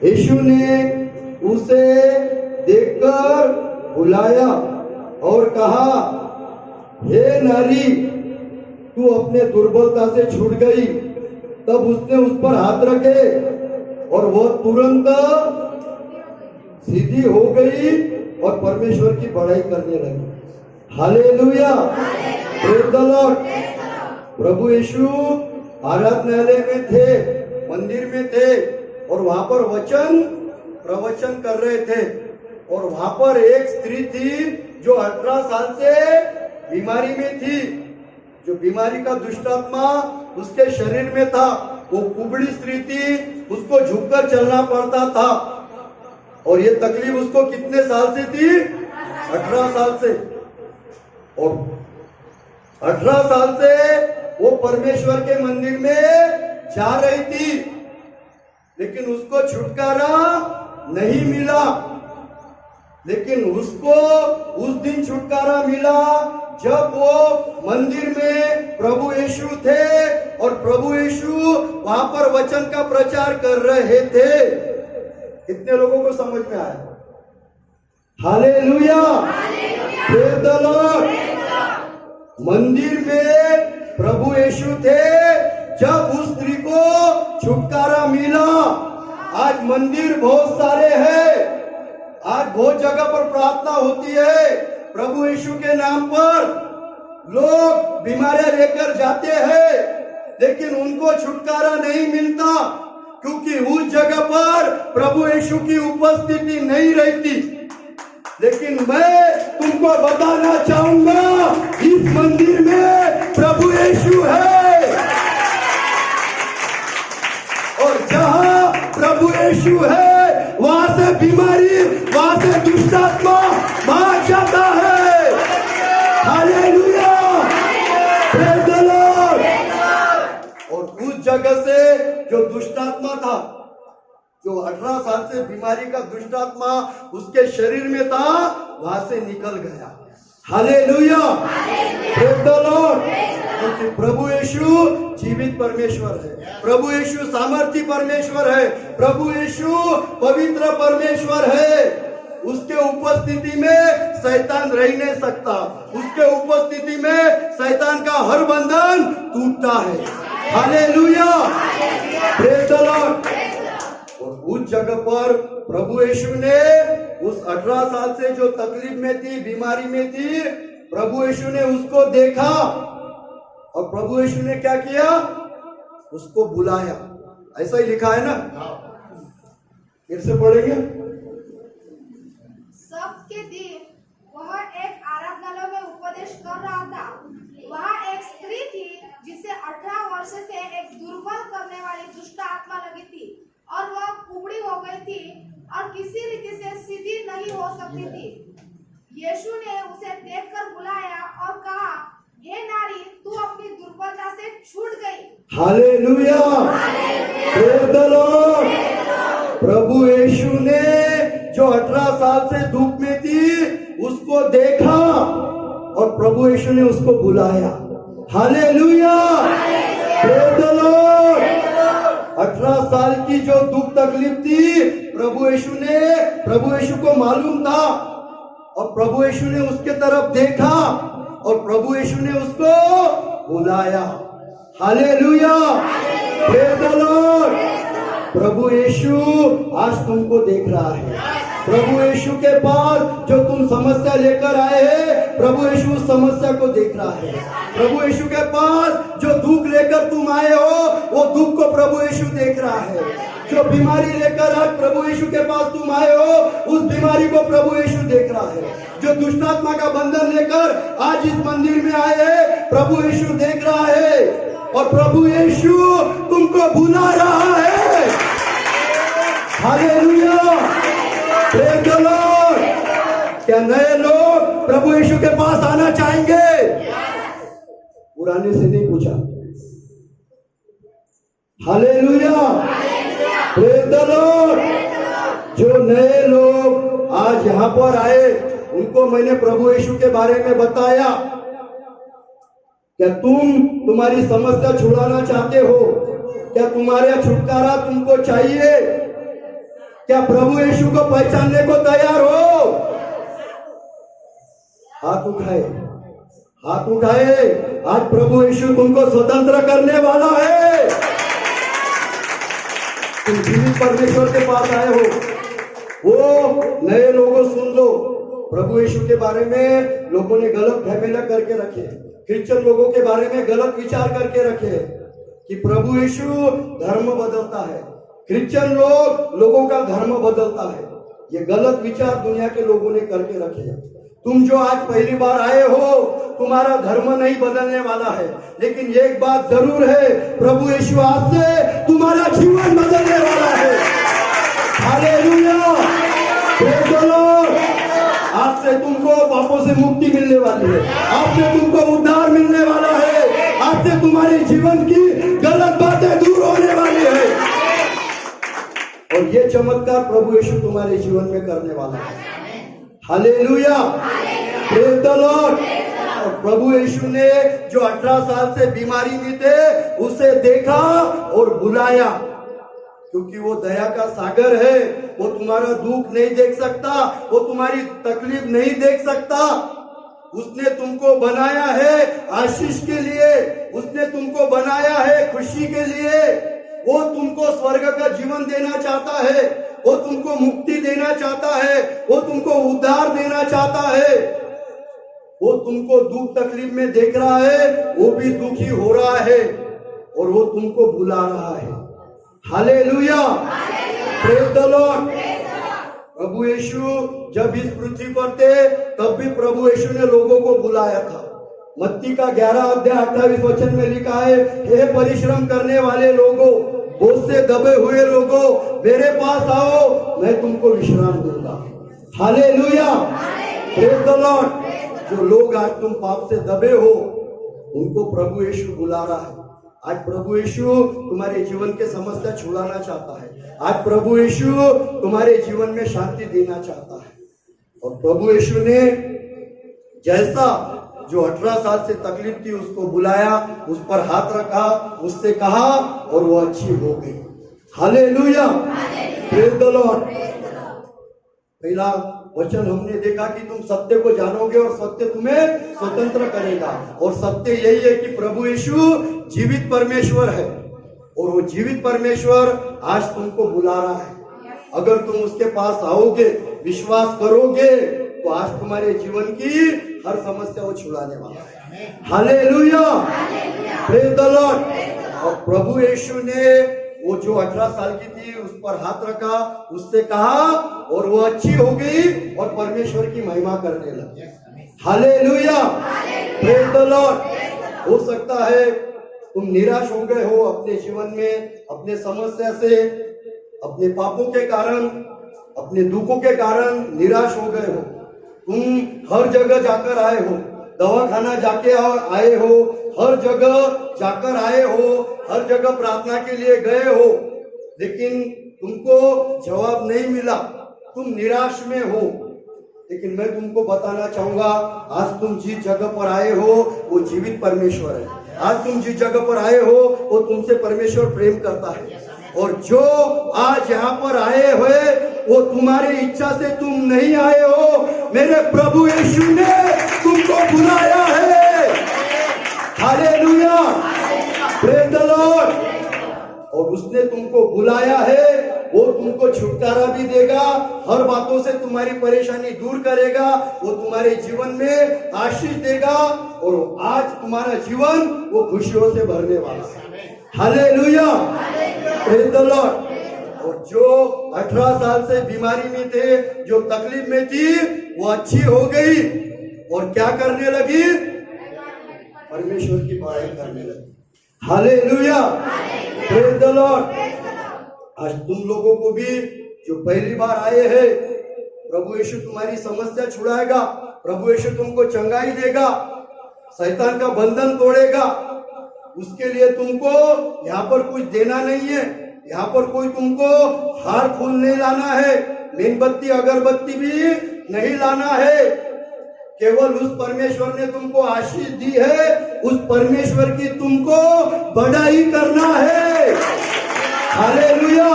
यीशु ने उसे देखकर बुलाया और कहा, हे नारी, तू अपने दुर्बलता से छूट गई। तब उसने उस पर हाथ रखे और वह तुरंत सीधी हो गई और परमेश्वर की बड़ाई करने लगी। Hallelujah, praise the Lord. प्रभु यीशु आराधनालय में थे, मंदिर में थे और वहां पर प्रवचन कर रहे थे। और वहां पर एक स्त्री थी जो 18 साल से बीमारी में थी, जो बीमारी का दुष्टात्मा उसके शरीर में था। वो कुबड़ी स्त्री थी, उसको झुककर चलना पड़ता था। और ये तकलीफ उसको कितने साल से थी? 18 साल से। और 18 साल से वो परमेश्वर के मंदिर में जा रही थी, लेकिन उसको छुटकारा नहीं मिला। लेकिन उसको उस दिन छुटकारा मिला जब वो मंदिर में प्रभु यीशु थे और प्रभु यीशु वहां पर वचन का प्रचार कर रहे थे। कितने लोगों को समझ में आया? Hallelujah, praise the Lord. मंदिर में प्रभु यीशु थे जब उस स्त्री को छुटकारा मिला। आज मंदिर बहुत सारे हैं, आज बहुत जगह पर प्रार्थना होती है, प्रभु यीशु के नाम पर लोग बीमारियां लेकर जाते हैं, लेकिन उनको छुटकारा नहीं मिलता, क्योंकि उस जगह पर प्रभु यीशु की उपस्थिति नहीं रहती। लेकिन मैं तुमको बताना चाहूंगा, इस मंदिर में प्रभु यीशु है, और जहां प्रभु यीशु है वहां से बीमारी, वहां से दुष्टात्मा भाग जाता है। Hallelujah, praise the Lord. और उस जगह से जो दुष्टात्मा था, जो 18 साल से बीमारी का दुष्टात्मा उसके शरीर में था, वहां से निकल गया। Hallelujah, praise the Lord. क्योंकि प्रभु यीशु जीवित परमेश्वर है, प्रभु यीशु सामर्थी परमेश्वर है, प्रभु यीशु पवित्र परमेश्वर है। उसके उपस्थिति में शैतान रह नहीं सकता, उसके उपस्थिति में शैतान का हर बंधन टूटता है। Hallelujah, praise the Lord. और उस जगह पर प्रभु यीशु ने उस 18 साल से जो तकलीफ में थी, बीमारी में थी, प्रभु यीशु ने उसको देखा और प्रभु यीशु ने क्या किया? उसको बुलाया। ऐसा ही लिखा है ना, फिर से पढ़ेंगे। सब्त के दिन वह एक आराधनालय में उपदेश कर रहा था। वहाँ एक स्त्री थी जिसे 18 वर्ष से एक दुर्बल करने वाली दुष्ट आत्मा लगी थी और वह कुबड़ी हो गई थी और किसी रीति से सीधी नहीं हो सकती थी। यीशु ने उसे देखकर बुलाया और कहा, हे नारी, तू अपनी दुर्बलता से छूट गई। Hallelujah, praise the Lord. प्रभु यीशु ने जो 18 साल से दुख में थी उसको देखा और प्रभु यीशु ने उसको बुलाया। Hallelujah, praise the Lord. 18 साल की जो दुख तकलीफ थी, प्रभु यीशु को मालूम था और प्रभु यीशु ने उसके तरफ देखा और प्रभु यीशु ने उसको बुलाया। Hallelujah, praise the Lord. प्रभु यीशु आज तुमको देख रहा है। प्रभु यीशु के पास जो तुम समस्या लेकर आए हैं, प्रभु यीशु उस समस्या को देख रहा है। प्रभु यीशु के पास जो दुख लेकर तुम आए हो, वो दुख को प्रभु यीशु देख रहा है। जो बीमारी लेकर आज प्रभु यीशु के पास तुम आए हो, उस बीमारी को प्रभु यीशु देख रहा है। जो दुष्टात्मा का बंधन लेकर आज इस मंदिर में आए हैं, प्रभु यीशु देख रहा है और प्रभु यीशु तुमको बुला रहा है। Hallelujah, praise the Lord. क्या नए लोग प्रभु यीशु के पास आना चाहेंगे? पुराने से नहीं पूछा। Hallelujah, praise the Lord. जो नए लोग आज यहाँ पर आए, उनको मैंने प्रभु यीशु के बारे में बताया। क्या तुम्हारी समस्या छुड़ाना चाहते हो? क्या तुम्हारा छुटकारा तुमको चाहिए? क्या प्रभु यीशु को पहचानने को तैयार हो? हाथ उठाए, हाथ उठाए। आज प्रभु यीशु तुमको स्वतंत्र करने वाला है। तुम जीवित परमेश्वर के पास आए हो। वो नए लोगों सुन लो, प्रभु यीशु के बारे में लोगों ने गलत फहमियां करके रखे, क्रिश्चियन लोगों के बारे में गलत विचार करके रखे कि प्रभु यीशु धर्म बदलता है, क्रिश्चियन लोगों का धर्म बदलता है। ये गलत विचार दुनिया के लोगों ने करके रखे। तुम जो आज पहली बार आए हो, तुम्हारा धर्म नहीं बदलने वाला है, लेकिन एक बात जरूर है, प्रभु यीशु आज से तुम्हारा जीवन बदलने वाला है। Hallelujah, praise the Lord. आज से तुमको पापों से मुक्ति मिलने वाली है, आज से तुमको उद्धार मिलने वाला है, आज से तुम्हारे जीवन की गलत बातें दूर होने वाली है। और ये चमत्कार प्रभु यीशु तुम्हारे जीवन में करने वाला है। Hallelujah, praise the Lord. और प्रभु यीशु ने जो 18 साल से बीमारी में थे, उसे देखा और बुलाया, क्योंकि वो दया का सागर है। वो तुम्हारा दुख नहीं देख सकता, वो तुम्हारी तकलीफ नहीं देख सकता। उसने तुमको बनाया है आशीष के लिए, उसने तुमको बनाया है खुशी के लिए। वो तुमको स्वर्ग का जीवन देना चाहता है, वो तुमको मुक्ति देना चाहता है, वो तुमको उद्धार देना चाहता है। वो तुमको दुख तकलीफ में देख रहा है, वो भी दुखी हो रहा है, और वो तुमको बुला रहा है। Hallelujah, praise the Lord. प्रभु यीशु जब इस पृथ्वी पर थे, तब भी प्रभु यीशु ने लोगों को बुलाया था। मत्ती का 11 अध्याय 28 वचन में लिखा है, हे परिश्रम करने वाले लोगों, बोझ से दबे हुए लोगों, मेरे पास आओ, मैं तुमको विश्राम दूंगा। Hallelujah, praise the Lord. जो लोग आज तुम पाप से दबे हो, उनको प्रभु यीशु बुला रहा है। आज प्रभु यीशु तुम्हारे जीवन के समस्या छुड़ाना चाहता है। आज प्रभु यीशु तुम्हारे जीवन में शांति देना चाहता है। और प्रभु यीशु ने जैसा जो 18 साल से तकलीफ थी, उसको बुलाया, उस पर हाथ रखा, उससे कहा, और वो अच्छी हो गई। Hallelujah, praise the Lord. पहला वचन हमने देखा कि तुम सत्य को जानोगे और सत्य तुम्हें स्वतंत्र करेगा। और सत्य यही है कि प्रभु यीशु जीवित परमेश्वर है, और वो जीवित परमेश्वर आज तुमको बुला रहा है। अगर तुम उसके पास आओगे, विश्वास करोगे, तो आज तुम्हारे जीवन की हर समस्या वो छुड़ाने वाला है। Hallelujah, praise the Lord. और प्रभु यीशु ने वो जो 18 साल की थी, उस पर हाथ रखा, उससे कहा, और वो अच्छी हो गई और परमेश्वर की महिमा करने लगी। Hallelujah, praise the Lord. हो सकता है तुम निराश हो गए हो अपने जीवन में, अपने समस्या से, अपने पापों के कारण, अपने दुखों के कारण निराश हो गए हो। तुम हर जगह जाकर आए हो, दवाखाना जाके आए हो, हर जगह जाकर आए हो, हर जगह प्रार्थना के लिए गए हो, लेकिन तुमको जवाब नहीं मिला, तुम निराश में हो। लेकिन मैं तुमको बताना चाहूंगा, आज तुम जिस जगह पर आए हो वो जीवित परमेश्वर है। आज तुम जिस जगह पर आए हो वो तुमसे परमेश्वर प्रेम करता है। और जो आज यहाँ पर आए हुए, वो तुम्हारी इच्छा से तुम नहीं आए हो, मेरे प्रभु यीशु ने तुमको बुलाया है। Hallelujah, praise the Lord. और उसने तुमको बुलाया है, वो तुमको छुटकारा भी देगा, हर बातों से तुम्हारी परेशानी दूर करेगा, वो तुम्हारे जीवन में आशीष देगा, और आज तुम्हारा जीवन वो खुशियों से भरने वाला है। Hallelujah, praise the Lord. और जो 18 साल से बीमारी में थे, जो तकलीफ में थी, वो अच्छी हो गई, और क्या करने लगी? परमेश्वर की बड़ाई करने लगी। Hallelujah, praise the Lord. आज तुम लोगों को भी जो पहली बार आए हैं, प्रभु यीशु तुम्हारी समस्या छुड़ाएगा, प्रभु यीशु तुमको चंगाई देगा, शैतान का बंधन तोड़ेगा। उसके लिए तुमको यहाँ पर कुछ देना नहीं है, यहाँ पर कोई तुमको हार फूल नहीं लाना है, मेणबत्ती अगरबत्ती भी नहीं लाना है। केवल उस परमेश्वर ने तुमको आशीष दी है, उस परमेश्वर की तुमको बड़ाई करना है। हालेलुया।